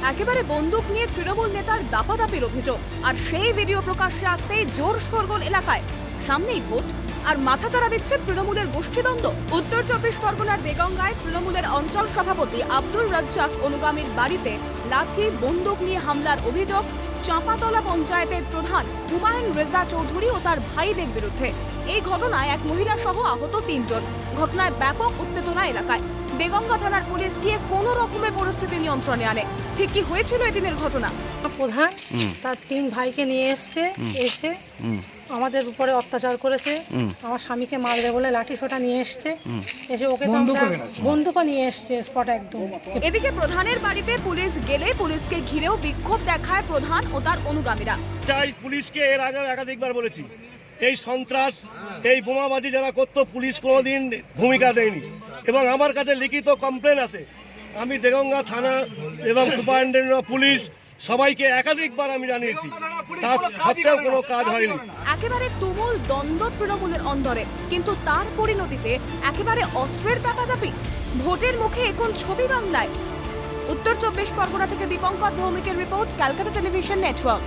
একেবারে বন্দুক নিয়ে তৃণমূল নেতার দাপাদাপির অভিযোগ, আর সেই ভিডিও প্রকাশ্যে আসতেই জোর শোরগোল এলাকায়। সামনেই ভোট, আর মাথাচাড়া দিচ্ছে তৃণমূলের গোষ্ঠীদ্বন্দ্ব। উত্তর 24 পরগনার দেগঙ্গায় তৃণমূলের অঞ্চল সভাপতি আব্দুর রাজ্জাক অনুগামীর বাড়িতে লাঠি বন্দুক নিয়ে হামলার অভিযোগ চাঁপাতলা পঞ্চায়েতের প্রধান হুমায়ুন রেজা চৌধুরী ও তার ভাইদের বিরুদ্ধে। এই ঘটনায় এক মহিলা সহ আহত 3 জন। ঘটনায় ব্যাপক উত্তেজনা এলাকায়। দেগঙ্গা থানার পুলিশ গিয়ে কোনো রকমের পরিস্থিতি নিয়ন্ত্রণে আনে। ঠিক কি হয়েছিল এদিনের ঘটনা? প্রধান তার 3 ভাইকে নিয়ে এসে আমাদের উপরে অত্যাচার করেছে। আমার স্বামীকে মারবে বলে লাঠি সোটা নিয়ে এসে ওকে বন্দুকও নিয়ে এসছে স্পট একদম। এদিকে প্রধানের বাড়িতে পুলিশ গেলে পুলিশকে ঘিরেও বিক্ষোভ দেখায় প্রধান ও তার অনুগামীরা। চাই পুলিশকে এর আগে একাধিকবার বলেছি, এই সন্ত্রাস এই বোমাবাজি যারা করতো পুলিশ কোনোদিন ভূমিকা দেয়নি, এবং আমার কাছে লিখিত কমপ্লেন আছে। আমি দেগঙ্গা থানা এবং সুপারিনটেন্ডেন্ট অফ পুলিশ সবাইকে একাধিকবার আমি জানিয়েছি, তার সত্ত্বেও কোনো কাজ হয়নি। একেবারে তুমুল দ্বন্দ্ব তৃণমূলের অন্দরে, কিন্তু তার পরিণতিতে একেবারে অস্ত্রের দাপাদাপি। ভোটের মুখে এখন ছবি বাংলায়। উত্তর 24 পরগনা থেকে দীপঙ্কর ভৌমিকের রিপোর্ট, ক্যালকাটা টেলিভিশন নেটওয়ার্ক।